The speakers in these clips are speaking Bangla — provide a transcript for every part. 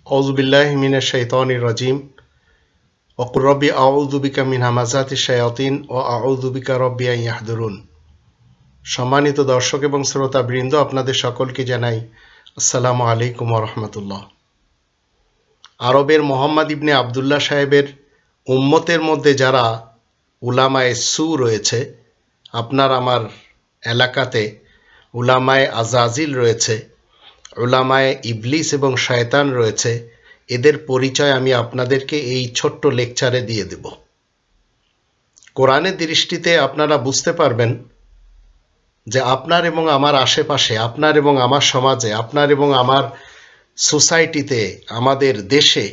আউযুবিল্লাহি মিনাশ শাইতানির রাজিম ওয়া কুর রব্বি আউযু বিকা মিন হামাযাতিশ শায়াতিন ওয়া আউযু বিকা রব্বি আন ইয়াহদুরুন। সম্মানিত দর্শক এবং শ্রোতাবৃন্দ, আপনাদের সকলকে জানাই আসসালামু আলাইকুম ওয়া রাহমাতুল্লাহ। আরবের মোহাম্মদ ইবনে আবদুল্লাহ সাহেবের উম্মতের মধ্যে যারা উলামায়ে সু রয়েছে, আপনার আমার এলাকাতে উলামায়ে আজাজিল রয়েছে, উলামায়ে ইবলিস এবং শয়তান রয়েছে, এদের পরিচয় আমি আপনাদেরকে এই ছোট্ট লেকচারে দিয়ে দেব। কোরআনের দৃষ্টিতে আপনারা বুঝতে পারবেন যে আপনার এবং আমার আশেপাশে, আপনার এবং আমার সমাজে, আপনার এবং আমার সোসাইটিতে, আমাদের দেশে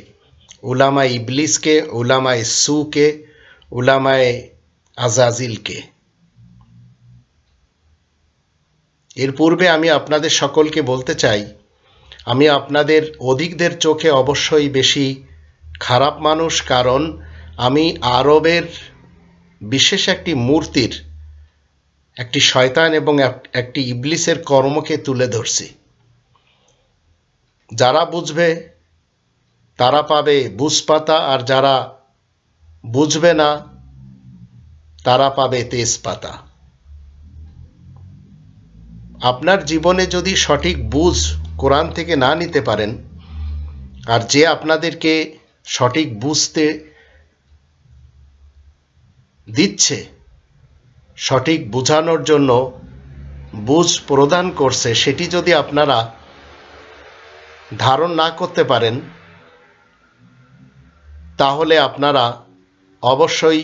উলামায়ে ইবলিসকে, উলামায়ে সুকে, উলামায়ে আজাজিলকে। এর পূর্বে আমি আপনাদের সকলকে বলতে চাই, আমি আপনাদের অধিকদের চোখে অবশ্যই বেশি খারাপ মানুষ, কারণ আমি আরবের বিশেষ একটি মূর্তির, একটি শয়তান এবং একটি ইবলিসের কর্মকে তুলে ধরছি। যারা বুঝবে তারা পাবে বুঝপাতা, আর যারা বুঝবে না তারা পাবে তেজপাতা। আপনার জীবনে যদি সঠিক বুঝ কোরআন থেকে না নিতে পারেন, আর যে আপনাদেরকে সঠিক বুঝতে দিচ্ছে, সঠিক বোঝানোর জন্য বুঝ প্রদান করছে, সেটি যদি আপনারা ধারণ না করতে পারেন, তাহলে আপনারা অবশ্যই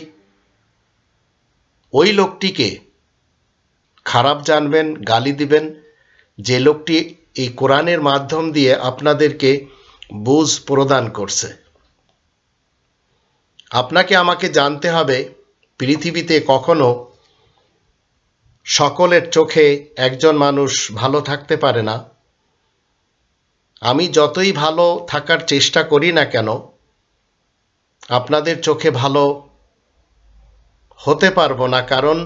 ওই লোকটিকে খারাপ জানবেন, গালি দিবেন, যে লোকটি এই কোরআনের মাধ্যম দিয়ে আপনাদেরকে বুঝ প্রদান করছে। আপনাকে আমাকে জানতে হবে, পৃথিবীতে কখনো সকলের চোখে একজন মানুষ ভালো থাকতে পারে না। আমি যতই ভালো থাকার চেষ্টা করি না কেন, আপনাদের চোখে ভালো হতে পারবো না, কারণ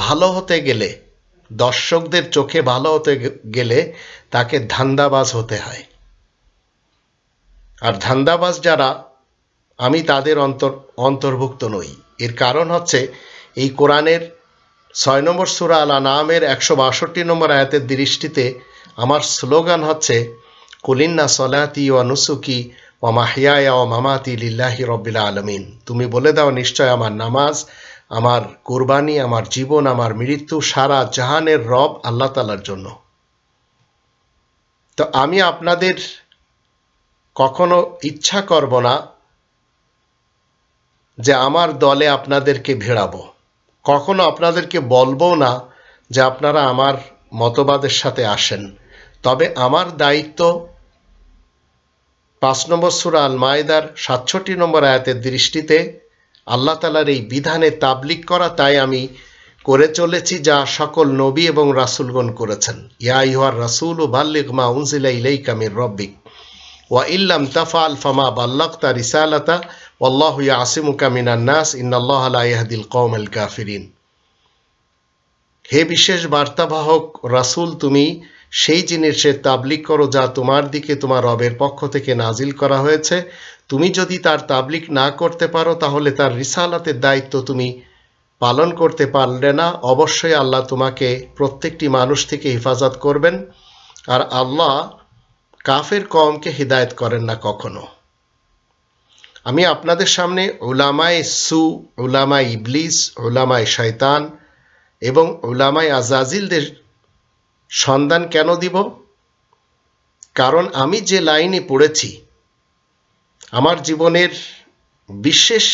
ভালো হতে গেলে, দর্শকদের চোখে ভালো হতে গেলে তাকে ধান্দাবাজ হতে হয়। আর ধান্দাবাজ যারা, আমি তাদের অন্তর্ভুক্ত নই। এর কারণ হচ্ছে, এই কোরআনের 6 নম্বর সূরা আল আনআমের 162 নম্বর আয়াতের দৃষ্টিতে আমার স্লোগান হচ্ছে, কুলিন্না সলাতি ওয়া নুসুকি ওয়া মাহইয়ায়া ওয়া মামাতি লিল্লাহি রাব্বিল আলামিন। তুমি বলে দাও, নিশ্চয় আমার নামাজ, আমার কুরবানি, আমার জীবন, আমার মৃত্যু সারা জাহানের রব আল্লাহ তাআলার জন্য। তো আমি আপনাদের কখনো ইচ্ছা করব না যে আমার দলে আপনাদেরকে ভিড়াবো, কখনো আপনাদেরকে বলবো না যে আপনারা আমার মতবাদের সাথে আসেন। তবে আমার দায়িত্ব 5 নম্বর সূরা আল মায়েদার 67 নম্বর আয়াতের দৃষ্টিতে আল্লাহ তাআলার এই বিধানে তাবলীগ করা। তাই আমি করে চলেছি যা সকল নবী এবং রাসূলগণ করেছেন। ইয়া আইয়ুহার রাসূলু বাল্লিগ মা উনজিলা ইলাইকা মির রাব্বিক ওয়া ইল্লাম তাফআল ফামা বাল্লাগতা রিসালাতা ওয়াল্লাহু ইয়াসিমুকা মিনান নাস ইন্নাল্লাহা লা ইয়াহদিল কওমাল কাফিরিন। হে বিশেষ বার্তাবাহক রাসূল, তুমি সেই জিনিসের তাবলীগ করো যা তোমার দিকে তোমার রবের পক্ষ থেকে নাজিল করা হয়েছে। তুমি যদি তার তাবলীগ না করতে পারো, তাহলে তার রিসালাতের দায়িত্ব তুমি পালন করতে পারলে না। অবশ্যই আল্লাহ তোমাকে প্রত্যেকটি মানুষ থেকে হেফাজত করবেন, আর আল্লাহ কাফের কওমকে হিদায়াত করেন না কখনো। আমি আপনাদের সামনে উলামায়ে সু, উলামায়ে ইবলিস, উলামায়ে শয়তান এবং উলামায়ে আজাজিলদের সন্ধান কেন দিব? কারণ আমি যে লাইনে পড়েছি, আমার জীবনের বিশেষ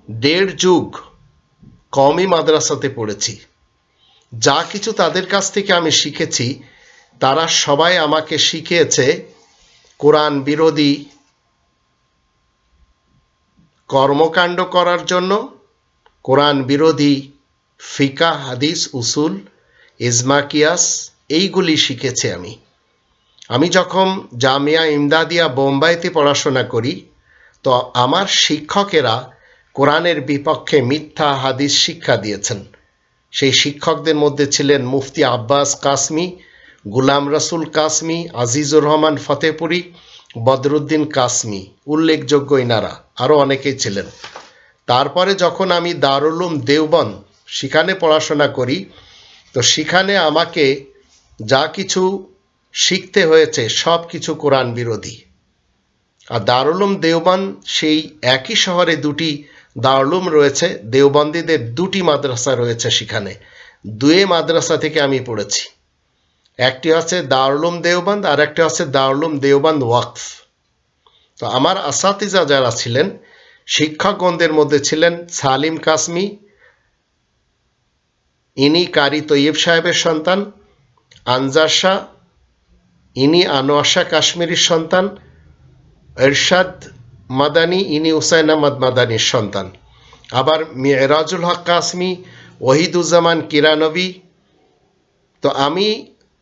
1.5 যুগ কওমি মাদ্রাসাতে পড়েছি। যা কিছু তাদের কাছ থেকে আমি শিখেছি, তারা সবাই আমাকে শিখিয়েছে কোরআন বিরোধী কর্মকাণ্ড করার জন্য, কোরআন বিরোধী ফিকাহ, হাদিস, উসুল, ইজমা, কিয়াস, এইগুলি শিখেছি আমি যখন জামিয়া ইমদাদিয়া বোম্বাইতে পড়াশোনা করি, তো আমার শিক্ষকেরা কোরআনের বিপক্ষে মিথ্যা হাদিস শিক্ষা দিয়েছেন। সেই শিক্ষকদের মধ্যে ছিলেন মুফতি আব্বাস কাসমি, গুলাম রাসুল কাসমি, আজিজুর রহমান ফতেপুরি, বদরুদ্দিন কাসমি, উল্লেখযোগ্য ইনারা, আরও অনেকেই ছিলেন। তারপরে যখন আমি দারুল উলুম দেওবন্দ সেখানে পড়াশোনা করি, তো সেখানে আমাকে যা কিছু শিখতে হয়েছে সব কিছু কোরআন বিরোধী। আর দারুল উলুম দেওবন্দ, সেই একই শহরে দুটি দারুল উলুম রয়েছে, দেওবন্দীদের দুটি মাদ্রাসা রয়েছে সেখানে। দুয়ে মাদ্রাসা থেকে আমি পড়েছি, একটি হচ্ছে দারুল উলুম দেওবন্দ আর একটি হচ্ছে দারুল উলুম দেওবন্দ ওয়াকফ। তো আমার আসাতিজা যারা ছিলেন, শিক্ষকগণদের মধ্যে ছিলেন সালিম কাসমি, ইনি কারি তৈয়ব সাহেবের সন্তান, আনজার শাহ, ইনি আনোয়ার শাহ কাশ্মীরির সন্তান, এরশাদ মাদানী, ইনি হুসাইন আহমদ মাদানীর সন্তান। আবার মিরাজুল হক কাসমি, ওহিদুজ্জামান কিরানবী। তো আমি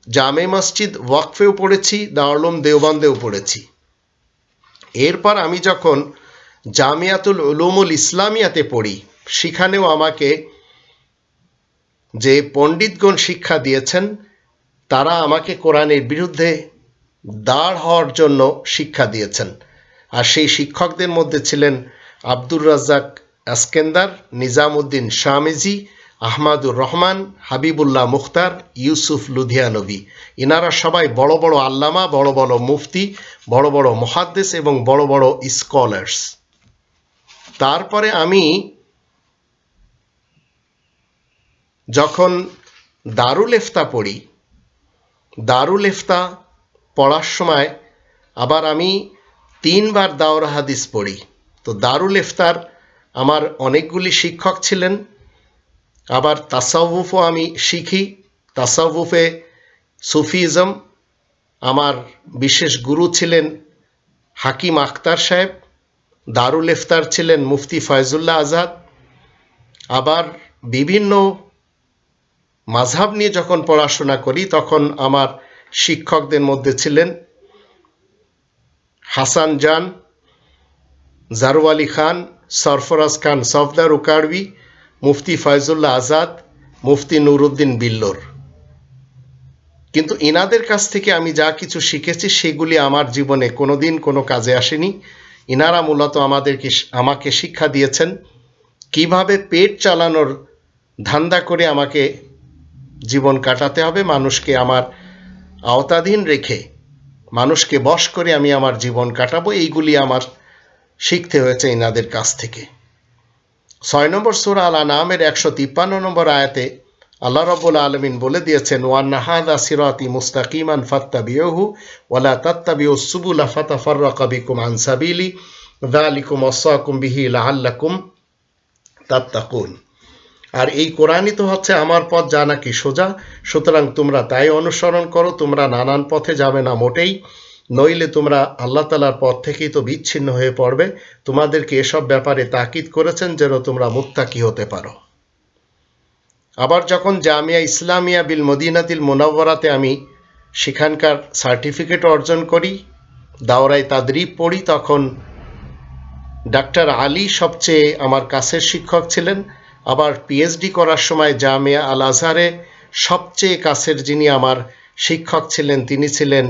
জামে মসজিদ ওয়াকফেও পড়েছি, দারুল উলুম দেওবন্দেও পড়েছি। এরপর আমি যখন জামিয়াতুল উলুমুল ইসলামিয়াতে পড়ি, সেখানেও আমাকে যে পণ্ডিতগণ শিক্ষা দিয়েছেন, তারা আমাকে কোরআনের বিরুদ্ধে দাঁড় হওয়ার জন্য শিক্ষা দিয়েছেন। আর সেই শিক্ষকদের মধ্যে ছিলেন আব্দুর রাজ্জাক আসকেন্দার, নিজামুদ্দিন শামিজি, আহমাদুর রহমান, হাবিবুল্লাহ মুখতার, ইউসুফ লুধিয়ানবী। এনারা সবাই বড় বড় আল্লামা, বড় বড় মুফতি, বড় বড় মুহাদ্দিস এবং বড় বড় স্কলার্স। তারপরে আমি যখন দারুল ইফতা পড়ি, দারুল ইফতা পড়ার সময় আবার আমি 3 বার দাওরা হাদিস পড়ি। তো দারুল ইফতার আমার অনেকগুলি শিক্ষক ছিলেন। আবার তাসাউফও আমি শিখি, তাসাউফে সুফিজম আমার বিশেষ গুরু ছিলেন হাকিম আখতার সাহেব, দারুল ইফতার ছিলেন মুফতি ফয়জুল্লাহ আজাদ। আবার বিভিন্ন মাযহাব নিয়ে যখন পড়াশোনা করি, তখন আমার শিক্ষকদের মধ্যে ছিলেন হাসান জান, জারওয়ালি খান, সরফরাজ খান সফদার উকাড়বি, মুফতি ফয়জুল্লাহ আজাদ, মুফতি নুরুদ্দিন বিল্লোর। কিন্তু ইনাদের কাছ থেকে আমি যা কিছু শিখেছি সেগুলি আমার জীবনে কোনোদিন কোনো কাজে আসেনি। ইনারা মূলত আমাকে শিক্ষা দিয়েছেন কিভাবে পেট চালানোর ধান্দা করে আমাকে জীবন কাটাতে হবে, মানুষকে আমার আওতাধীন রেখে, মানুষকে বশ করে আমি আমার জীবন কাটাবো। এইগুলি আমার শিখতে হয়েছে ইনাদের কাছ থেকে। 6 নম্বর সূরা আল আনআমের 153 নম্বর আয়াতে আল্লাহ রাব্বুল আলামিন বলে দিয়েছেন, ওয়ান্না হাযা সিরাতি মুস্তাকিমান ফাত্তাবিউহু ওয়ালা তাত্তাবিউস সুবুলা ফাতাফাররাকা বিকুম আন সাবিলি যালিকুম ওয়াসাকুম বিহি লাআল্লাকুম তাত্তাকুন। আর এই কোরআনই তো হচ্ছে আমার পথ, যা নাকি সোজা, সুতরাং তোমরা তাই অনুসরণ করো, তোমরা নানান পথে যাবে না মোটেই, নইলে তোমরা আল্লাহ তাআলার পথ থেকেই তো বিচ্ছিন্ন হয়ে পড়বে। তোমাদেরকে এসব ব্যাপারে তাকিদ করেছেন যেন তোমরা মুত্তাকি হতে পারো। আবার যখন জামিয়া ইসলামিয়া বিল মদিনাতিল মুনাওয়ারাতে আমি সেখানকার সার্টিফিকেট অর্জন করি, দাওরায়ে তাদরিব পড়ি, তখন ডাক্তার আলী সবচেয়ে আমার কাছের শিক্ষক ছিলেন। আবার পিএইচডি করার সময় জামিয়া আল আজহারে সবচেয়ে কাছের যিনি আমার শিক্ষক ছিলেন, তিনি ছিলেন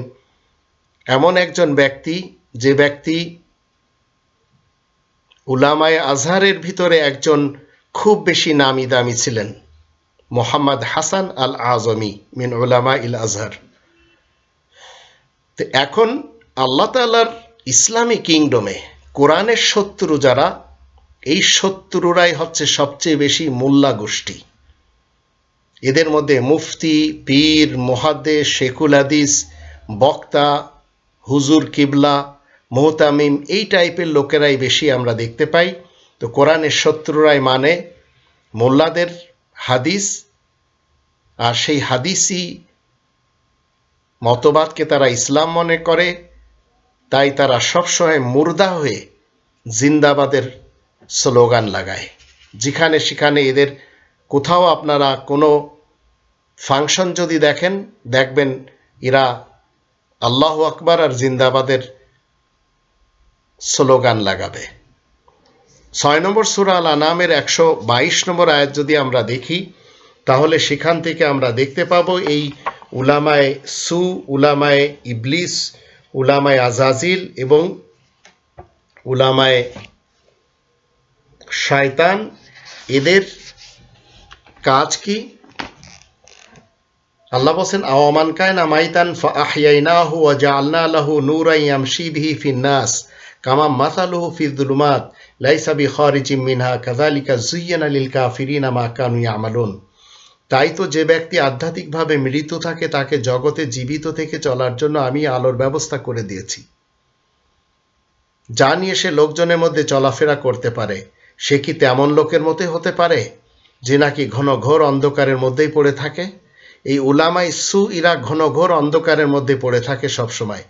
এমন একজন ব্যক্তি, যে ব্যক্তি উলামায়ে আজহারের ভিতরে একজন খুব বেশি নামি দামি ছিলেন, মোহাম্মদ হাসান আল আজমি মিন উলামা ইল আজহার। তো এখন আল্লাহ তাআলার ইসলামী কিংডমে কোরআনের শত্রু যারা, এই শত্রুরাই হচ্ছে সবচেয়ে বেশি মোল্লা গোষ্ঠী। এদের মধ্যে মুফতি, পীর, মুহাদ্দিস, শেখুল হাদিস, বক্তা, হুজুর কিবলা, মুহতামিম, এই টাইপের লোকেরাই বেশি আমরা দেখতে পাই। তো কোরআনের শত্রুরাই মানে মোল্লাদের হাদিস, আর সেই হাদিসি মতবাদকে তারা ইসলাম মনে করে। তাই তারা সবসময় মুর্দা হয়ে জিন্দাবাদের স্লোগান লাগায়। যেখানে সেখানে এদের কোথাও আপনারা কোনো ফাংশন যদি দেখবেন এরা আল্লাহু আকবার আর জিন্দাবাদের স্লোগান লাগাবে। 6 নম্বর সূরা আল আনআমের 122 নম্বর আয়াত যদি আমরা দেখি, তাহলে সেখান থেকে আমরা দেখতে পাবো এই উলামায়ে সু, উলামায়ে ইবলিস, উলামায়ে আজাজিল এবং উলামায়ে শয়তান, এদের কাজ কি? আল্লাহ বলেন, আওয়ামান কায়না মাইতান ফাআহইয়াইনাহু ওয়া জাআলনা লাহু নূরান ইয়ামশি বিহি ফিন-নাস কামা মাসালুহু ফিয-যুলুমাত লাইসা বিখারিজিম মিনহা কাযালিকা যুয়্যিনা লিল কাফিরিনা মা কানু ইয়ামালুন। তাই তো যে ব্যক্তি আধ্যাত্মিকভাবে মৃত থাকে তাকে জগতে জীবিত থেকে চলার জন্য আমি আলোর ব্যবস্থা করে দিয়েছি, যা নিয়ে সে লোকজনের মধ্যে চলাফেরা করতে পারে। সে কি তেমন লোকের মতোই হতে পারে যে নাকি ঘন ঘোর অন্ধকারের মধ্যেই পড়ে থাকে? এই উলামায়ে সু ইরা ঘন ঘোর অন্ধকারের মধ্যে পড়ে থাকে সবসময়,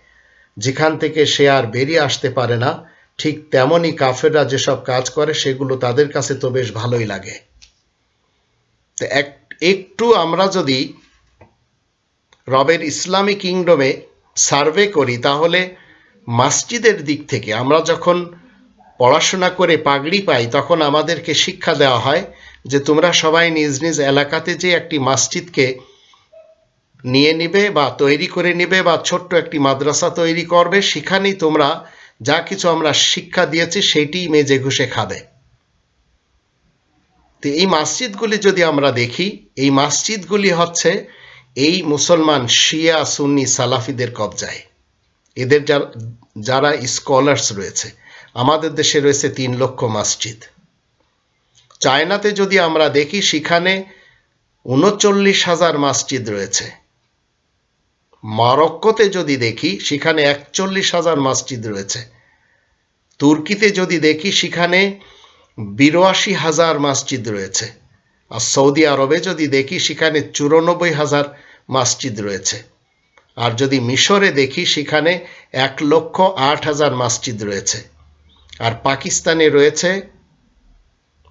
যেখান থেকে সে আর বেরিয়ে আসতে পারে না। ঠিক তেমনই কাফেররা যেসব কাজ করে সেগুলো তাদের কাছে তো বেশ ভালোই লাগে। তো একটু আমরা যদি রবের ইসলামী কিংডমে সার্ভে করি, তাহলে মসজিদের দিক থেকে আমরা যখন পড়াশোনা করে পাগড়ি পাই তখন আমাদেরকে শিক্ষা দেওয়া হয় যে তোমরা সবাই নিজ নিজ এলাকাতে যে একটি মসজিদকে নিয়ে নিবে বা তৈরি করে নিবে বা ছোট্ট একটি মাদ্রাসা তৈরি করবে, সেখানেই তোমরা যা কিছু আমরা শিক্ষা দিয়েছি সেইটিই মেজে ঘুষে খাবে। তো এই মসজিদগুলি যদি আমরা দেখি, এই মসজিদগুলি হচ্ছে এই মুসলমান শিয়া সুন্নি সালাফিদের কবজায়। এদের যারা স্কলার্স রয়েছে, আমাদের দেশে রয়েছে 3 লক্ষ মসজিদ। চায়নাতে যদি আমরা দেখি সেখানে 39,000 মসজিদ রয়েছে। মরক্কোতে যদি দেখি সেখানে 41,000 মসজিদ রয়েছে। তুর্কিতে যদি দেখি সেখানে 82,000 মসজিদ রয়েছে। আর সৌদি আরবে যদি দেখি সেখানে 94,000 মসজিদ রয়েছে। আর যদি মিশরে দেখি সেখানে 1,08,000 মসজিদ রয়েছে। আর পাকিস্তানে রয়েছে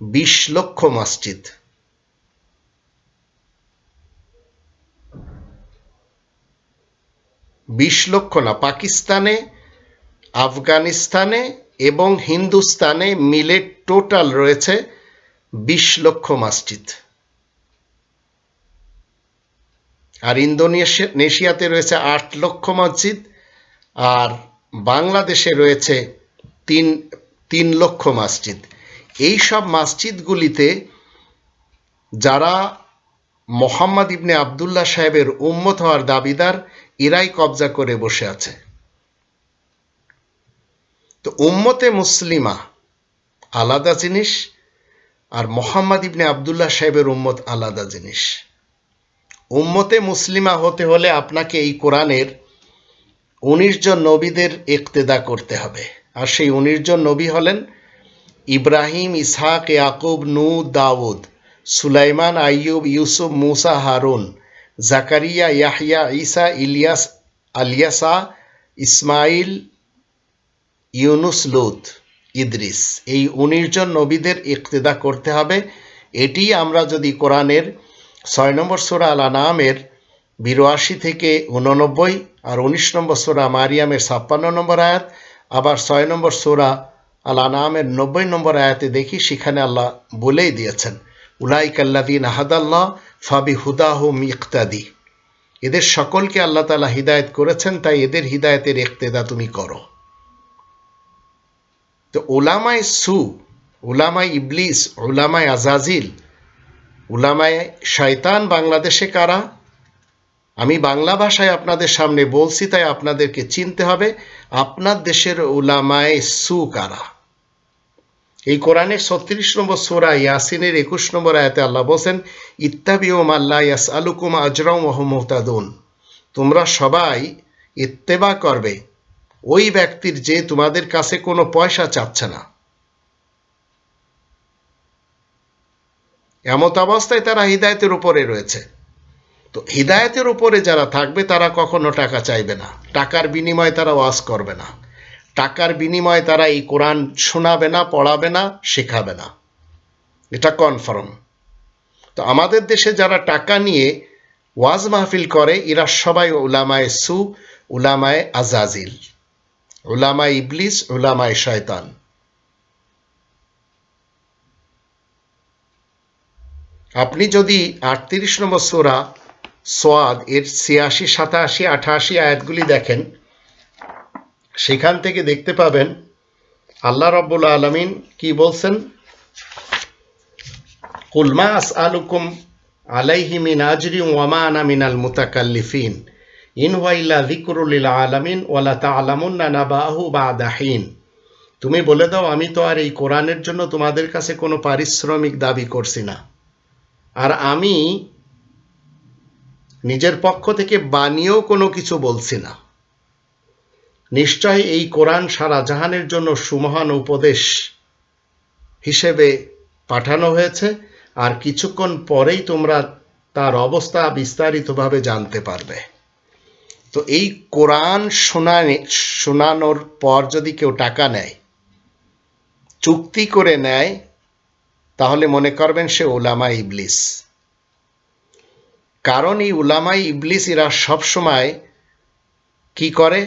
20 লক্ষ মসজিদ। পাকিস্তানে, আফগানিস্তানে এবং হিন্দুস্তানে মিলে টোটাল রয়েছে 20 লক্ষ মসজিদ। আর ইন্দোনেশিয়াতে রয়েছে 8 লক্ষ মসজিদ। আর বাংলাদেশে রয়েছে 3 লক্ষ মসজিদ। এই সব মসজিদগুলিতে যারা মোহাম্মদ ইবনে আবদুল্লাহ সাহেবের উম্মত হওয়ার দাবিদার, এরাই কবজা করে বসে আছে। তো উম্মতে মুসলিমা আলাদা জিনিস, আর মোহাম্মদ ইবনে আবদুল্লাহ সাহেবের উম্মত আলাদা জিনিস। উম্মতে মুসলিমা হতে হলে আপনাকে এই কোরআনের 19 জন নবীদের ইক্তেদা করতে হবে। আর সেই 19 জন নবী হলেন ইব্রাহিম, ইসহাক, ইয়াকুব, নূহ, দাউদ, সুলাইমান, আইয়ুব, ইউসুফ, মুসা, হারুন, জাকারিয়া, ইয়াহইয়া, ঈসা, ইলিয়াস, আলিয়াসা, ইসমাইল, ইউনুস, লূত, ইদ্রিস। এই 19 জন নবীদের ইক্তেদা করতে হবে। এটি আমরা যদি কোরআনের 6 নম্বর সূরা আল আনআমের 82 থেকে 89 আর 19 নম্বর সূরা মারিয়ামের 56 নম্বর আয়াত, আবার 6 নম্বর সূরা আল আনআমের 90 নম্বর আয়াতে দেখি, সেখানে আল্লাহ বলেই দিয়েছেন, উলাইকাল্লাযীনা হাদাল্লাহ ফাবিহুদাহুম ইক্তাদি। এদের সকলকে আল্লাহ তাআলা হিদায়াত করেছেন, তাই এদের হিদায়াতের ইক্তেদা তুমি করো। তো উলামায়ে সু, উলামায়ে ইবলিস, উলামায়ে আজাজিল, উলামায়ে শয়তান বাংলাদেশে কারা? আমি বাংলা ভাষায় আপনাদের সামনে বলছি, তাই আপনাদেরকে চিনতে হবে আপনার দেশের উলামায়ে সু কারা। এই কোরআনের 36 নম্বর সূরা ইয়াসিনের 21 নম্বর আয়াতে আল্লাহ বলেন, ইত্তাবিউ মা লা ইয়াসআলুকুম আজরান ওয়া হুম মুহতাদুন। তোমরা সবাই ইত্তেবা করবে ওই ব্যক্তির যে তোমাদের কাছে কোনো পয়সা চাচ্ছে না। এমত অবস্থায় তারা হিদায়াতের উপরে রয়েছে। তো হিদায়াতের উপরে যারা থাকবে তারা কখনো টাকা চাইবে না, টাকার বিনিময়ে তারা ওয়াজ করবে না, টাকার বিনিময়ে তারা এই কোরআন শোনাবে না, পড়াবে না, শেখাবে না, এটা কনফার্ম। তো আমাদের দেশে যারা টাকা নিয়ে ওয়াজ মাহফিল করে এরা সবাই উলামায়ে সু, উলামায়ে আজাজিল, উলামায়ে ইবলিস, উলামায়ে শয়তান। আপনি যদি 38 নম্বর সূরা সোয়াদ এর ৮৬, ৮৭, ৮৮ আয়াতগুলি দেখেন, সেখান থেকে দেখতে পাবেন আল্লাহ রাব্বুল আলামিন কি বলছেন, কুল মা আসআলুকুম আলাইহি মিন আজরিন ওয়া মা আনা মিনাল মুতাকাল্লিফিন ইন হুয়া ইল্লা যিকরুল লিল আলামিন ওয়া লা তা'লামুন্না নাবাহু বা'দা হিন। তুমি বলে দাও, আমি তো আর এই কোরআনের জন্য তোমাদের কাছে কোনো পারিশ্রমিক দাবি করছি না, আর আমি নিজের পক্ষ থেকে বানিয়েও কোনো কিছু বলছি না। নিশ্চয় এই কোরআন সারা জাহানের জন্য সুমহান উপদেশ হিসেবে পাঠানো হয়েছে, আর কিছুক্ষণ পরেই তোমরা তার অবস্থা বিস্তারিতভাবে জানতে পারবে। তো এই কোরআন শোনানোর পর যদি কেউ টাকা নেয়, চুক্তি করে নেয়, তাহলে মনে করবেন সে উলামা ইবলিস। কারণ এই উলামা ইবলিস এরা সবসময় কি করে,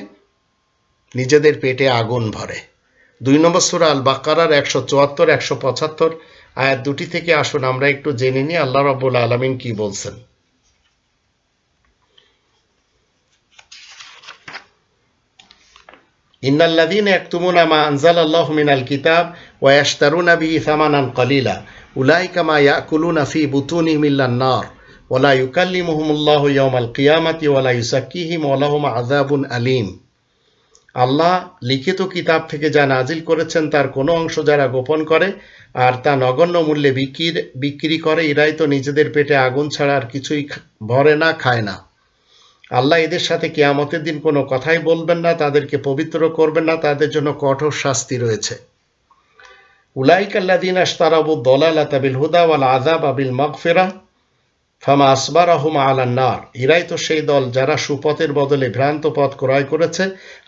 নিজেদের পেটে আগুন ভরে। ২ নম্বর সূরা আল বাকারার ১৭৪, ১৭৫ আয়াত দুটি থেকে আসুন আমরা একটু জেনে নিই আল্লাহ রাব্বুল আলামিন কি বলছেন। ইন্নাল্লাযীনা ইয়াকতুমুনা মা আনজালাল্লাহু মিনাল কিতাব ওয়া ইয়াশতারুনা বিহি সামানান কালীলা উলাইকা মা ইয়াকুলুনা ফি বুতুনিহিম ইল্লান নার ওয়া লা ইউকাল্লিমুহুমুল্লাহু ইয়াওমাল কিয়ামাতি ওয়া লা ইউযাক্কিহিম ওয়া লাহুম আযাবুন আলীম। আল্লাহ লিখিত কিতাব থেকে যা নাজিল করেছেন তার কোনো অংশ যারা গোপন করে আর তা নগণ্য মূল্যে বিক্রি করে, এরাই তো নিজেদের পেটে আগুন ছাড়া আর কিছুই ভরে না, খায় না। আল্লাহ এদের সাথে কিয়ামতের দিন কোনো কথাই বলবেন না, তাদেরকে পবিত্র করবেন না, তাদের জন্য কঠোর শাস্তি রয়েছে। উলাইকা আল্লাযীনা ইশতারাবুদ দালালাতা বিল হুদা ওয়াল আযাবা বিল মাগফিরাহ ফামা আসবারাহুম আলান নার। এরাই তো সেই দল যারা সুপথের বদলে ভ্রান্ত পথ ক্রয় করেছে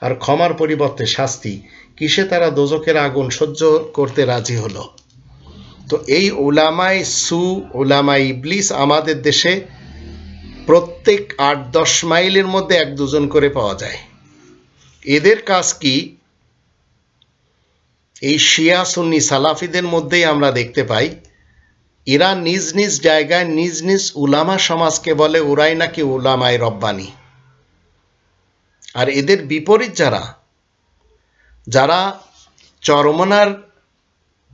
আর ক্ষমার পরিবর্তে শাস্তি, কিসে তারা দোজখের আগুন সহ্য করতে রাজি হলো। তো এই উলামায়ে সু, উলামায়ে ইবলিস আমাদের দেশে প্রত্যেক ৮-১০ মাইলের মধ্যে ১-২ জন করে পাওয়া যায়। এদের কাজ কি, এই শিয়া সুন্নি সালাফিদের মধ্যেই আমরা দেখতে পাই, এরা নিজ নিজ জায়গায় নিজ নিজ উলামা সমাজকে বলে ওরাই নাকি উলামায়ে রব্বানি। আর এদের বিপরীত যারা চরমনার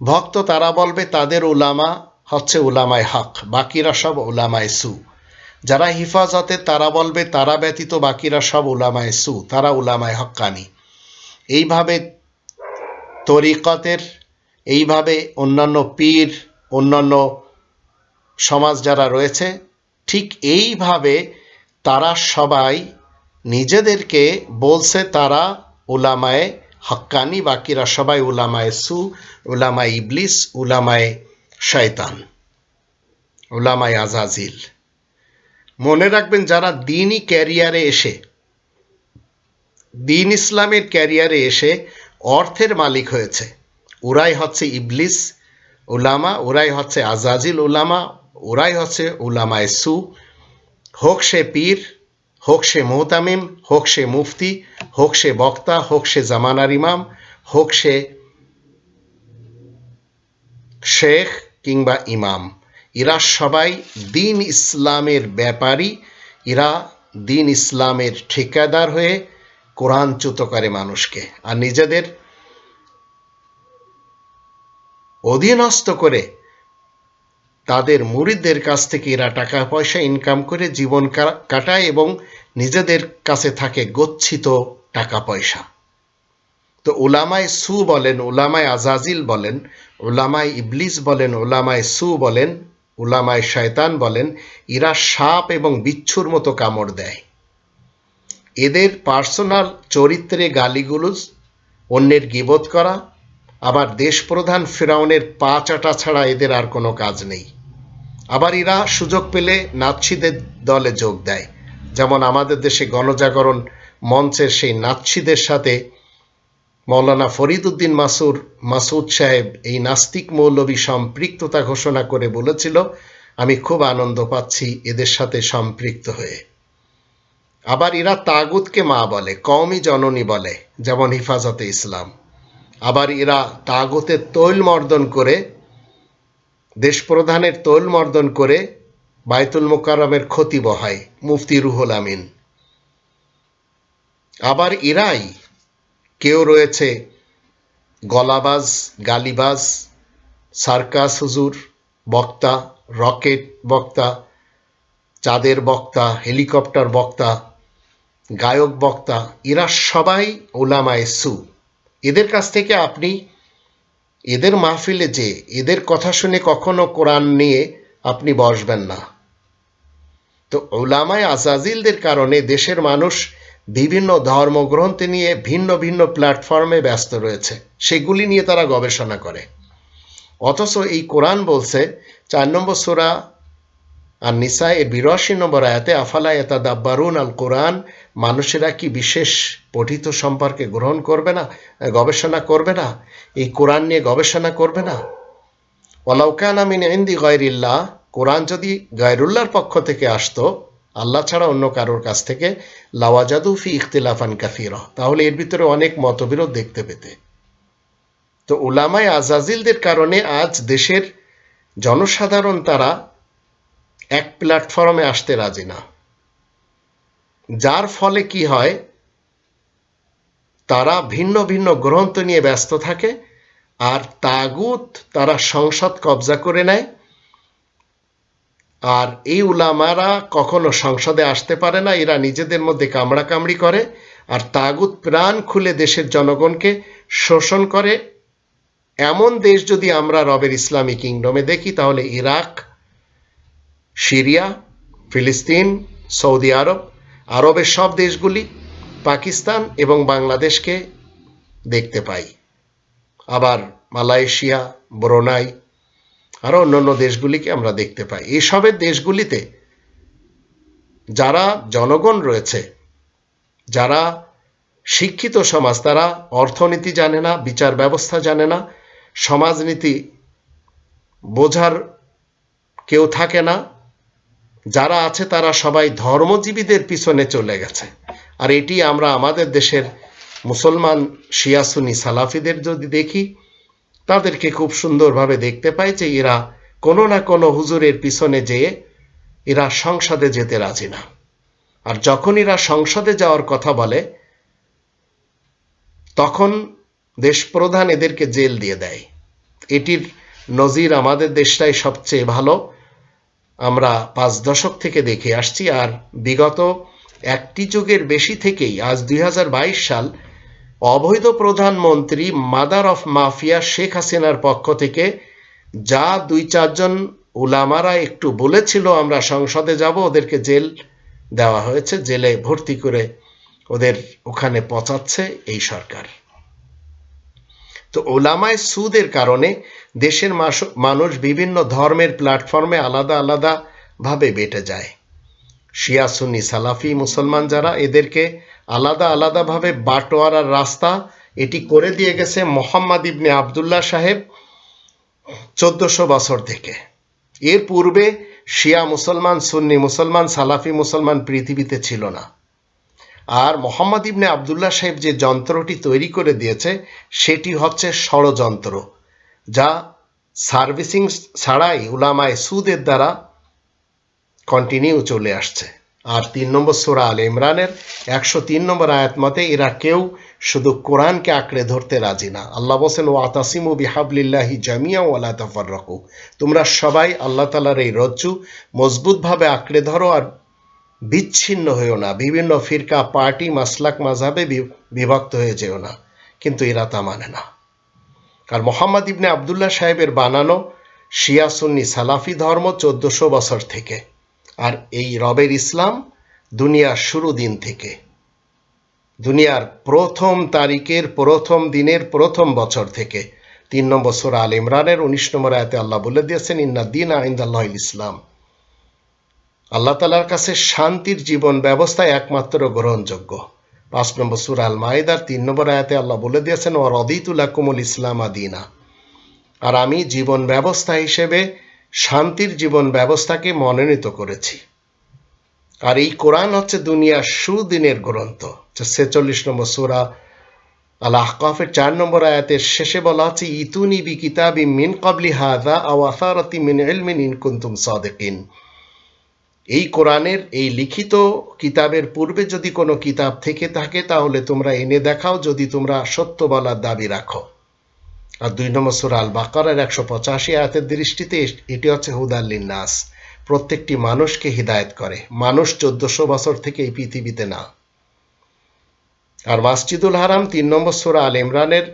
ভক্ত, তারা বলবে তাদের উলামা হচ্ছে উলামায়ে হক, বাকিরা সব উলামায়ে সু। যারা হিফাজতে, তারা বলবে তারা ব্যতীত বাকিরা সব উলামায়ে সু, তারা উলামায়ে হক্কানি। এইভাবে তরিকতের, এইভাবে অন্যান্য পীর, অন্যান্য সমাজ যারা রয়েছে, ঠিক এইভাবে তারা সবাই নিজেদেরকে বলছে তারা উলামায়ে হক্কানি, বাকিরা সবাই উলামায়ে সু, উলামায়ে ইবলিস, উলামায়ে শয়তান, উলামায়ে আজাজিল। মনে রাখবেন, যারা দ্বীনি ক্যারিয়ারে এসে, দ্বীন ইসলামের ক্যারিয়ারে এসে অর্থের মালিক হয়েছে, ওরাই হচ্ছে ইবলিস উলামা, ওরাই হচ্ছে আজাজিল উলামা, ওরাই হচ্ছে উলামায়ে সু। হোক সে পীর, হোক সে মুহতামিম, হোক সে মুফতি, হোক সে বক্তা, হোক সে জামানার ইমাম, হোক সে শেখ কিংবা ইমাম, এরা সবাই দ্বীন ইসলামের ব্যাপারী। এরা দ্বীন ইসলামের ঠিকাদার হয়ে কোরআনচ্যুত করে মানুষকে, আর নিজেদের অধীনস্থ করে তাদের মুরিদদের কাছ থেকে এরা টাকা পয়সা ইনকাম করে জীবন কাটায় এবং নিজেদের কাছে থাকে গচ্ছিত টাকা পয়সা। তো উলামায়ে সু বলেন, উলামায়ে আজাজিল বলেন, উলামায়ে ইবলিস বলেন, উলামায়ে সু বলেন, উলামায়ে শয়তান বলেন, এরা সাপ এবং বিচ্ছুর মতো কামড় দেয়। এদের পার্সোনাল চরিত্রে গালিগুলোজ, অন্যের গীবত করা, আবার দেশপ্রধান ফিরাউনের পা চাটা ছাড়া এদের আর কোনো কাজ নেই। আবার এরা সুযোগ পেলে নাৎসিদের দলে যোগ দেয়, যেমন আমাদের দেশে গণজাগরণ মঞ্চের সেই নাৎসিদের সাথে মৌলানা ফরিদউদ্দিন মাসুদ সাহেব এই নাস্তিক মৌলবী সম্পৃক্ততা ঘোষণা করে বলেছিল, আমি খুব আনন্দ পাচ্ছি এদের সাথে সম্পৃক্ত হয়ে। আবার এরা তাগুতকে মা বলে, কওমি জননী বলে, যেমন হিফাজতে ইসলাম। আবার এরা তাগুতের তৈল মর্দন করে, দেশপ্রধানের তৈল মর্দন করে বাইতুল মুকাররমের খতিব হয় মুফতি রুহুল আমিন। আবার এরাই কেউ রয়েছে গলাবাজ, গালিবাজ, সার্কাস হুজুর, বক্তা, রকেট বক্তা, চাঁদের বক্তা, হেলিকপ্টার বক্তা, গায়ক বক্তা, এরা সবাই উলামায়ে সু। এদের কাছ থেকে আপনি এদের মাহফিলে যে এদের কথা শুনে কখনো কোরআন নিয়ে আপনি বসবেন না। তো উলামায়ে আজাজিলদের কারণে দেশের মানুষ বিভিন্ন ধর্মগ্রন্থ নিয়ে ভিন্ন ভিন্ন প্ল্যাটফর্মে ব্যস্ত রয়েছে, সেগুলি নিয়ে তারা গবেষণা করে। অথচ এই কোরআন বলছে 4 নম্বর সূরা আর-নিসা এর 82 নম্বর আয়াতে, আফালা ইয়াতাদাব্বারুন আল কোরআন, মানুষেরা কি বিশেষ পঠিত সম্পর্কে গ্রহণ করবে না, গবেষণা করবে না, এই কোরআন নিয়ে গবেষণা করবে না? ওয়ালাউ কানা মিন ইনদি গায়রিল্লাহ, কোরআন যদি গায়রুল্লাহর পক্ষ থেকে আসতো, আল্লাহ ছাড়া অন্য কারোর কাছ থেকে, লাওয়াজাদু ফি ইখতিলাফান কাসীরা, তাহলে এর ভিতরে অনেক মতবিরোধ দেখতে পেতে। তো উলামায়ে আজাজিলদের কারণে আজ দেশের জনসাধারণ তারা এক প্ল্যাটফর্মে আসতে রাজি না, যার ফলে কি হয়, তারা ভিন্ন ভিন্ন গ্রন্থ নিয়ে ব্যস্ত থাকে, আর তাগুত তারা সংসদ কবজা করে নেয়। আর এই উলামারা কখনো সংসদে আসতে পারে না, এরা নিজেদের মধ্যে কামড়াকামড়ি করে, আর তাগুত প্রাণ খুলে দেশের জনগণকে শোষণ করে। এমন দেশ যদি আমরা রবের ইসলামী কিংডমে দেখি, তাহলে ইরাক, সিরিয়া, ফিলিস্তিন, সৌদি আরব, আরবের সব দেশগুলি, পাকিস্তান এবং বাংলাদেশকে দেখতে পাই। আবার মালয়েশিয়া, ব্রুনাই, আরও অন্যান্য দেশগুলিকে আমরা দেখতে পাই। এইসবের দেশগুলিতে যারা জনগণ রয়েছে, যারা শিক্ষিত সমাজ, তারা অর্থনীতি জানে না, বিচার ব্যবস্থা জানে না, সমাজনীতি বোঝার কেউ থাকে না। যারা আছে তারা সবাই ধর্মজীবীদের পিছনে চলে গেছে। আর এটি আমরা আমাদের দেশের মুসলমান শিয়া সুন্নি সালাফিদের যদি দেখি, তাদেরকে খুব সুন্দরভাবে দেখতে পাই যে এরা কোনো না কোনো হুজুরের পিছনে যেয়ে এরা সংসদে যেতে রাজি না। আর যখন এরা সংসদে যাওয়ার কথা বলে, তখন দেশপ্রধান এদেরকে জেল দিয়ে দেয়। এটির নজির আমাদের দেশটাই সবচেয়ে ভালো, আমরা 5 দশক থেকে দেখে আসছি। আর বিগত একটি যুগের বেশি থেকেই, আজ 2022 সাল, অবৈধ প্রধানমন্ত্রী মাদার অফ মাফিয়া শেখ হাসিনার পক্ষ থেকে যা 2-4 জন উলামারা একটু বলেছিল আমরা সংসদে যাব, ওদেরকে জেল দেওয়া হয়েছে, জেলে ভর্তি করে ওদের ওখানে পচাচ্ছে এই সরকার। তো উলামায়ে সুদের কারণে দেশের মানুষ বিভিন্ন ধর্মের প্ল্যাটফর্মে আলাদা আলাদা ভাবে বেটে যায়। শিয়া সুন্নি সালাফি মুসলমান যারা, এদেরকে আলাদা আলাদাভাবে বাটোয়ারার রাস্তা এটি করে দিয়ে গেছে মোহাম্মদ ইবনে আবদুল্লাহ সাহেব 1400 বছর থেকে। এর পূর্বে শিয়া মুসলমান, সুন্নি মুসলমান, সালাফি মুসলমান পৃথিবীতে ছিল না। আর মোহাম্মদ ইবনে আবদুল্লাহ সাহেব যে যন্ত্রটি তৈরি করে দিয়েছে, সেটি হচ্ছে ষড়যন্ত্র, যা সার্ভিসিং ছাড়াই উলামায়ে সুদের দ্বারা কন্টিনিউ চলে আসছে। আর 3 নম্বর সূরা আলে ইমরানের 103 নম্বর আয়াত মতে এরা কেউ শুধু কোরআনকে আঁকড়ে ধরতে রাজি না। আল্লাহ বলেন, ওয়াতাসিমু বিহাবলিল্লাহি জামিয়া ওয়ালা তাফাররাকু, তোমরা সবাই আল্লাহ তাআলার এই রজ্জু মজবুতভাবে আঁকড়ে ধরো আর বিচ্ছিন্ন হয়েও না, বিভিন্ন ফিরকা, পার্টি, মাসলাক, মাযহাবে বিভক্ত হয়ে যেও না। কিন্তু এরা তা মানে না। আর মোহাম্মদ ইবনে আবদুল্লাহ সাহেবের বানানো শিয়া সুন্নি সালাফি ধর্ম 1400 বছর থেকে, আর এই রবের ইসলাম দুনিয়ার শুরু দিন থেকে, দুনিয়ার প্রথম তারিখের প্রথম দিনের প্রথম বছর থেকে। 3 নম্বর সূরা আলে ইমরানের 19 নম্বর আয়াতে আল্লাহ বলে দিয়েছেন, ইন্না দীনা ইনদাল্লাহিল ইসলাম, আল্লাহ তাআলার কাছে শান্তির জীবন ব্যবস্থা একমাত্র গ্রহণযোগ্য। 5 নম্বর সূরা আল মাইদার 3 নম্বর আয়াতে আল্লাহ বলে দিয়েছেন, ওয়া রাদিতু লাকুমুল ইসলাম দীনা, আর আমি জীবন ব্যবস্থা হিসেবে শান্তির জীবন ব্যবস্থাকে মনোনীত করেছি। আর এই কোরআন হচ্ছে দুনিয়ার সুদিনের গ্রন্থ। 46 নম্বর সূরা আল আহকাফের 4 নম্বর আয়াতের শেষে বলা হচ্ছে, ইতুনি বি কিতাবিম মিন ক্বাবলি হাযা আও আসারাতিম মিন ইলমিন ইন কুনতুম সাদিকিন, এই কোরআনের এই লিখিত কিতাবের পূর্বে যদি কোনো কিতাব থেকে থাকে তাহলে তোমরা এনে দেখাও যদি তোমরা সত্য বলার দাবি রাখো। আর 2 নম্বর সূরা আল বাকারার 185 আয়াতের দৃষ্টিতে এটি হচ্ছে হুদাল লিন্নাস, প্রত্যেকটি মানুষকে হিদায়াত করে। মানুষ 1400 বছর থেকে এই পৃথিবীতে না। আর মসজিদুল হারাম 3 নম্বর সূরা আল ইমরানের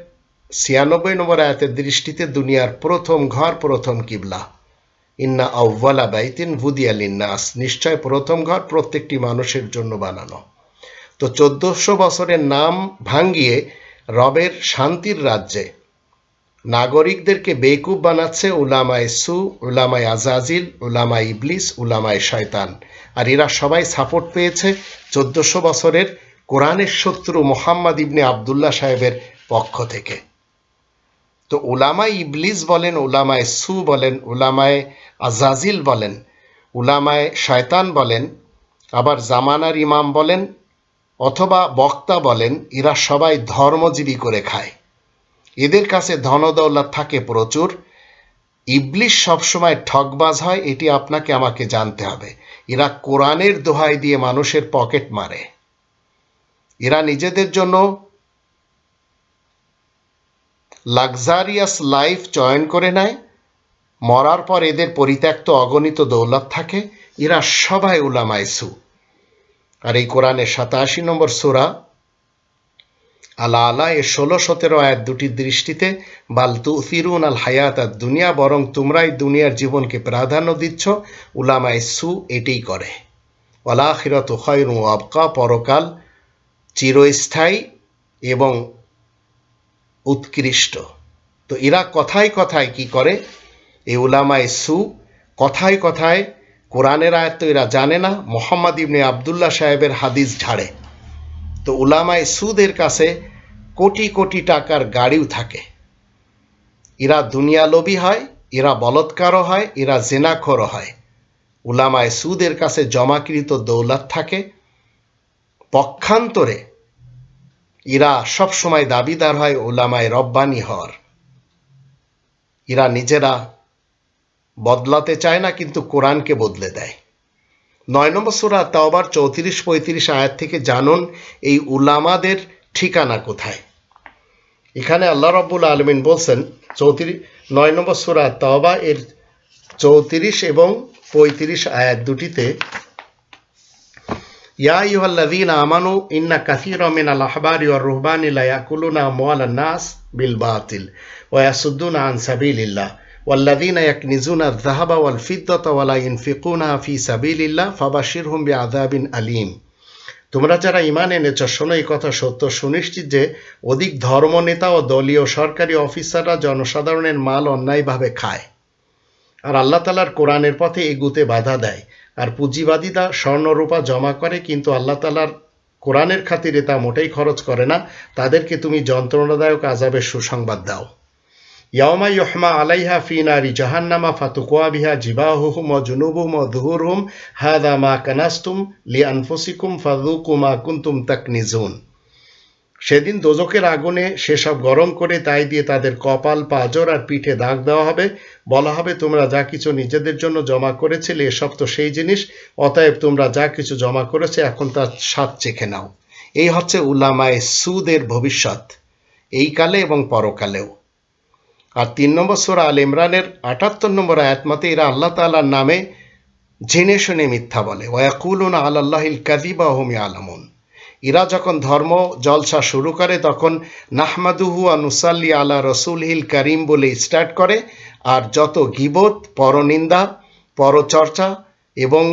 96 নম্বর আয়াতের দৃষ্টিতে দুনিয়ার প্রথম ঘর, প্রথম কিবলা। ইন্না আউওয়ালা বাইতিন বুদিয়া লিন্নাস, নিশ্চয় প্রথম ঘর প্রত্যেকটি মানুষের জন্য বানানো। তো 1400 বছরের নাম ভাঙ্গিয়ে রবের শান্তির রাজ্যে নাগরিকদেরকে বেকুব বানাচ্ছে উলামায়ে সু, উলামায়ে আজাজিল, উলামায়ে ইবলিস, উলামায়ে শয়তান। আর এরা সবাই সাপোর্ট পেয়েছে 1400 বছরের কোরআনের শত্রু মোহাম্মদ ইবনে আবদুল্লাহ সাহেবের পক্ষ থেকে। তো উলামায়ে ইবলিস বলেন, উলামায়ে সু বলেন, উলামায়ে আজাজিল বলেন, উলামায়ে শয়তান বলেন, আবার জামানার ইমাম বলেন অথবা বক্তা বলেন, এরা সবাই ধর্মজীবী করে খায়। এদের কাছে ধনদৌলত থাকে প্রচুর। ইবলিস সবসময় ঠকবাজ হয়, এটি আপনাকে আমাকে জানতে হবে। এরা কোরআনের দোহাই দিয়ে মানুষের পকেট মারে। এরা নিজেদের জন্য লাক্সারিয়াস লাইফ চয়ন করে নেয়। মরার পর এদের পরিত্যক্ত অগণিত দৌলত থাকে। এরা সবাই উলামায়ে সু। আর এই কোরআনের 87 নম্বর সূরা আল আলা এর 16-17 আয়াত দুটির দৃষ্টিতে বাল তুসিরুন আল হায়াত আদ দুনিয়া, বরং তোমরাই দুনিয়ার জীবনকে প্রাধান্য দিচ্ছ, উলামায়ে সু এটাই করে। ওয়াল আখিরাতু খায়রুন ওয়া আবকা, পরকাল চিরস্থায়ী এবং উৎকৃষ্ট। তো এরা কথায় কথায় কি করে, এই উলামায়ে সু কথায় কথায় কোরআনের আয়াত তো এরা জানে না, মোহাম্মদ ইবনে আবদুল্লাহ সাহেবের হাদিস ঝাড়ে। তো উলামায়ে সুদের কাছে কোটি কোটি টাকার গাড়িও থাকে। এরা দুনিয়া লোভী হয়, এরা বলৎকারও হয়, এরা জেনাখোরও হয়। উলামায়ে সুদের কাছে জমাকৃত দৌলত থাকে। পক্ষান্তরে এরা সবসময় দাবিদার হয় উলামায়ে রব্বানি হওয়ার। এরা নিজেরা বদলাতে চায় না, কিন্তু কোরআনকে বদলে দেয়। 9 নম্বর সূরা তাওবার 34-35 আয়াত থেকে জানুন এই উলামাদের ঠিকানা কোথায়। এখানে আল্লাহ রাব্বুল আলামিন বলছেন 9 নম্বর সূরা তাওবা এর 34 এবং 35 আয়াত দুটিতে, ইয়া আইয়ুহাল্লাযীনা আমানু ইন্না কাসীরাম মিনাল আহবারি ওয়ার রুহবানি লা ইয়াকুলুনা আমওয়ালান নাস বিল বাতিল ওয়া ইয়াসুদ্দুনা আন সাবিলিল্লাহ ওয়াল্লাযীনা ইয়াকনিজুনা আয-যাহাবা ওয়াল ফিদ্দাতা ওয়া লা ইউনফিকুনাহা ফী সাবিলিল্লাহ ফাবাশশিরহুম বিআযাবিন আলীম। তোমরা যারা ঈমান এনেছ শোনো, এই কথা সত্য সুনিশ্চিত যে অধিক ধর্মনেতা ও দলীয় সরকারি অফিসাররা জনসাধারণের মাল অন্যায়ভাবে খায় আর আল্লাহ তাআলার কোরআনের পথে এগুতে বাধা দেয়। আর পুঁজিবাদীরা স্বর্ণরূপা জমা করে, কিন্তু আল্লাহ তাআলার কোরআনের খাতিরে তা মোটেই খরচ করে না। তাদেরকে তুমি যন্ত্রণাদায়ক আযাবের সুসংবাদ দাও। ইয়াওমা ইউহমা আলাইহা ফি নারি জাহান্নামা ফাতুকওয়া বিহা জিবাহুহুম ওয়া জুনুবুহুম ওয়া যুহুরুহুম হাযা মা কানাসতুম লিআনফুসিকুম ফাযুকু মা কুনতুম তাকনিজুন। সেদিন দোজখের আগুনে সেসব গরম করে তাই দিয়ে তাদের কপাল, পাঁজর আর পিঠে দাগ দেওয়া হবে। বলা হবে, তোমরা যা কিছু নিজেদের জন্য জমা করেছিলে এসব তো সেই জিনিস, অতএব তোমরা যা কিছু জমা করেছে এখন তার স্বাদ চেখে নাও। এই হচ্ছে উলামায়ে সুদের ভবিষ্যৎ, এই কালে এবং পরকালেও। আর 3 নম্বর সূরা আল ইমরানের 78 নম্বর আয়াত মতে এরা আল্লাহ তাআলার নামে জেনে শুনে মিথ্যা বলে। ওয়া ইয়াকুলুনা আলাল্লাহিল কাযিবা ওয়া হুম ইয়ালামুন। এরা যখন ধর্ম জলসা শুরু করে তখন নাহমাদুহু ওয়া নুসাল্লি আলা রাসূলিহিল কারীম বলে স্টার্ট করে, আর যত গীবত, পরনিন্দা, পরচর্চা এবং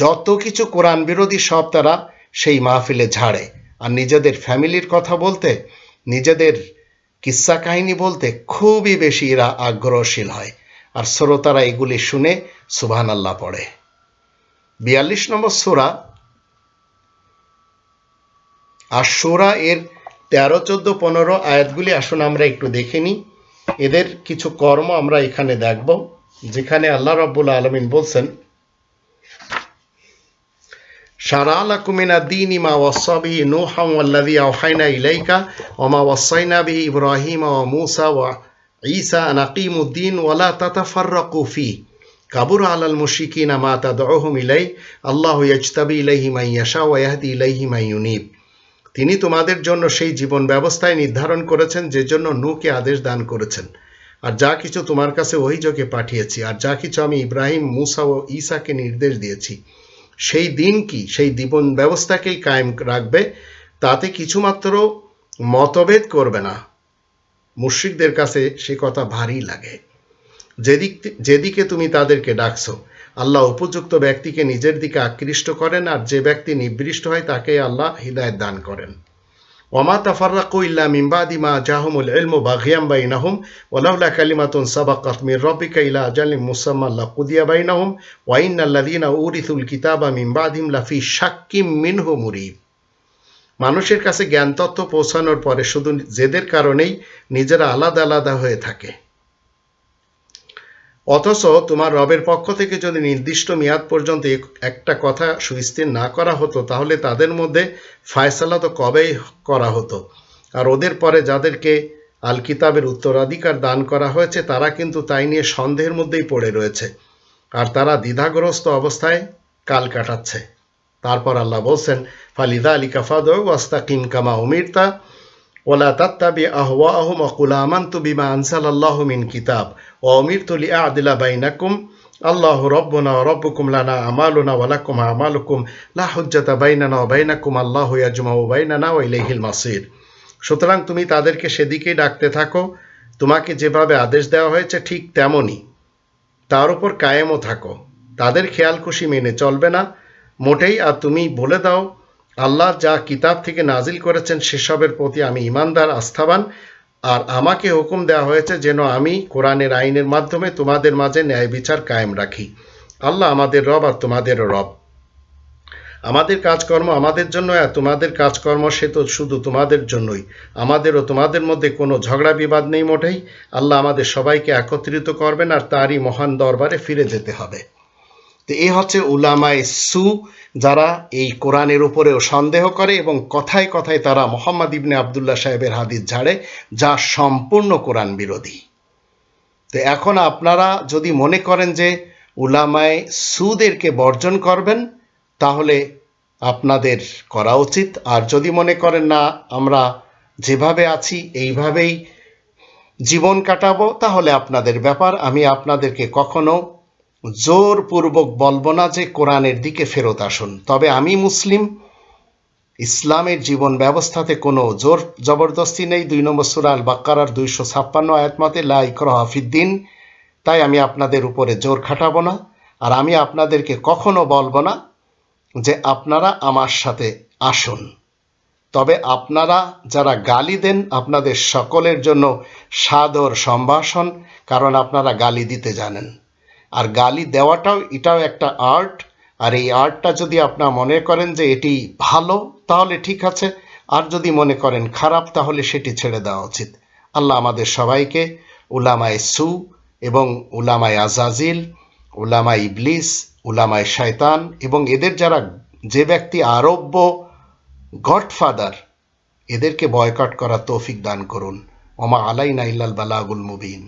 যত কিছু কোরআন বিরোধী সব তারা সেই মাহফিলে ঝাড়ে। আর নিজেদের ফ্যামিলির কথা বলতে, নিজেদের কিস্সা কাহিনী বলতে খুবই বেশি এরা আগ্রহশীল হয়। আর শ্রোতারা এগুলি শুনে সুবহানাল্লাহ পড়ে। 42 নম্বর সূরা আশ-শুরা এর 13, 14, 15 আয়াতগুলি আসুন আমরা একটু দেখে নিই। এদের কিছু কর্ম আমরা এখানে দেখব, যেখানে আল্লাহ রাব্বুল আলামিন বলছেন, শারআ লাকুম মিনাদ দীনি মা ওয়াসসা বিহি নূহান ওয়াল্লাযী আওহায়না ইলাইকা ওয়া মা ওয়াসাইনা বিহি ইব্রাহিমা ওয়া মূসা ওয়া ঈসা আন আকিমুদ দীন ওয়া লা তাতাফাররাকু ফীহি কাবুর আলাল মুশরিকিনা মা তাদউহুম ইলাই আল্লাহু ইয়াজতাবি ইলাইহি মান ইয়াশা ওয়া ইয়াহদি ইলাইহি মান ইউনিব। তিনি তোমাদের জন্য সেই জীবন ব্যবস্থায় নির্ধারণ করেছেন যে জন্য নূহকে আদেশ দান করেছেন, আর যা কিছু তোমার কাছে ওহীযোগে পাঠিয়েছি, আর যা কিছু আমি ইব্রাহিম, মূসা ও ঈসাকে নির্দেশ দিয়েছি, সেই দিন কি সেই জীবন ব্যবস্থাকেই কায়েম রাখবে, তাতে কিছুমাত্র মতভেদ করবে না। মুশরিকদের কাছে সে কথা ভারী লাগে। যেদিকে তুমি তাদেরকে ডাকছো, আল্লাহ উপযুক্ত ব্যক্তিকে নিজের দিকে আকৃষ্ট করেন, আর যে ব্যক্তি নিবৃষ্ট হয় তাকে আল্লাহ হিদায়াত দান করেন। ওমা তাফাররাকু ইল্লা মিন বাদি মা জাহুমুল ইলমু বাগিয়াম বাইনাহুম ওয়ালাউলা কালিমাতুন সাবাকাত মির রাব্বিকা ইলা আজালিন মুসাম্মা লাকুদিয়া বাইনাহুম ওয়া ইন্নাল লাযিনা উরিথুল কিতাবা মিন বাদিহিম লাফি শাক্কিম মিনহু মুরিব। মানুষের কাছে জ্ঞান তত্ত্ব পৌঁছানোর পরে শুধু জেদের কারণেই নিজেরা আলাদা আলাদা হয়ে থাকে। অথচ তোমার রবের পক্ষ থেকে যদি নির্দিষ্ট মেয়াদ পর্যন্ত একটা কথা সুস্থির না করা হতো, তাহলে তাদের মধ্যে ফায়সালা তো কবেই করা হতো। আর ওদের পরে যাদেরকে আল কিতাবের উত্তরাধিকার দান করা হয়েছে তারা কিন্তু তাই নিয়ে সন্দেহের মধ্যেই পড়ে রয়েছে, আর তারা দ্বিধাগ্রস্ত অবস্থায় কাল কাটাচ্ছে। তারপর আল্লাহ বলছেন, ফালিযালিকা ফাদউ ওয়াস্তাকিম কামা উমিরতা ওয়ালা তাত্তাবি আহওয়াআহুম ওয়া কুল আমানতু বিমা আনজালাল্লাহু মিন কিতাব ওয়া উমিরতু লিআ'দিলা বাইনাকুম আল্লাহু রাব্বুনা ওয়া রাব্বুকুম লানা আমালুনা ওয়া লাকুম আমালুকুম লা হুজ্জাতা বাইনানা ওয়া বাইনাকুম আল্লাহু ইয়াজমাউ বাইনানা ওয়া ইলাইহিল মাসির। সুতরাং তুমি তাদেরকে সেদিকেই ডাকতে থাকো, তোমাকে যেভাবে আদেশ দেওয়া হয়েছে ঠিক তেমনই তার উপর কায়েমও থাকো, তাদের খেয়াল খুশি মেনে চলবে না মোটেই। আর তুমি বলে দাও, আল্লাহ যা কিতাব থেকে নাজিল করেছেন সেসবের প্রতি আমি ঈমানদার, আস্থাবান, আর আমাকে হুকুম দেওয়া হয়েছে যেন আমি কোরআনের আইনের মাধ্যমে তোমাদের মাঝে ন্যায় বিচার কায়েম রাখি। আল্লাহ আমাদের রব আর তোমাদেরও রব। আমাদের কাজকর্ম আমাদের জন্য, আর তোমাদের কাজকর্ম সে তো শুধু তোমাদের জন্যই। আমাদের ও তোমাদের মধ্যে কোনো ঝগড়া বিবাদ নেই মোটেই। আল্লাহ আমাদের সবাইকে একত্রিত করবেন আর তারই মহান দরবারে ফিরে যেতে হবে। তো এই হচ্ছে উলামায়ে সু, যারা এই কোরআনের উপরেও সন্দেহ করে এবং কথায় কথায় তারা মোহাম্মদ ইবনে আবদুল্লাহ সাহেবের হাদিস ঝাড়ে, যা সম্পূর্ণ কোরআন বিরোধী। তো এখন আপনারা যদি মনে করেন যে উলামায়ে সুদেরকে বর্জন করবেন, তাহলে আপনাদের করা উচিত। আর যদি মনে করেন না আমরা যেভাবে আছি এইভাবেই জীবন কাটাবো, তাহলে আপনাদের ব্যাপার। আমি আপনাদেরকে কখনো জোরপূর্বক বলবো না যে কোরআনের দিকে ফেরত আসুন। তবে আমি মুসলিম, ইসলামের জীবন ব্যবস্থাতে কোনো জোর জবরদস্তি নেই। 2 নম্বর সূরা আল বাকারার 256 আয়াত মতে লা ইকরাহা ফিদ্দিন। তাই আমি আপনাদের উপরে জোর খাটাবো না, আর আমি আপনাদেরকে কখনো বলবো না যে আপনারা আমার সাথে আসুন। তবে আপনারা যারা গালি দেন, আপনাদের সকলের জন্য সাদর সম্ভাষণ, কারণ আপনারা গালি দিতে জানেন। আর গালি দেওয়াটাও এটাও একটা আর্ট, আর এই আর্টটা যদি আপনারা মনে করেন যে এটি ভালো তাহলে ঠিক আছে, আর যদি মনে করেন খারাপ তাহলে সেটি ছেড়ে দেওয়া উচিত। আল্লাহ আমাদের সবাইকে উলামায়ে সু এবং উলামায়ে আজাজিল, উলামায়ে ইবলিস, উলামায়ে শয়তান এবং এদের যারা যে ব্যক্তি আরব্য গডফাদার, এদেরকে বয়কট করার তৌফিক দান করুন। ওমা আলাইনা ইল্লাল বালাগুল মুবিন।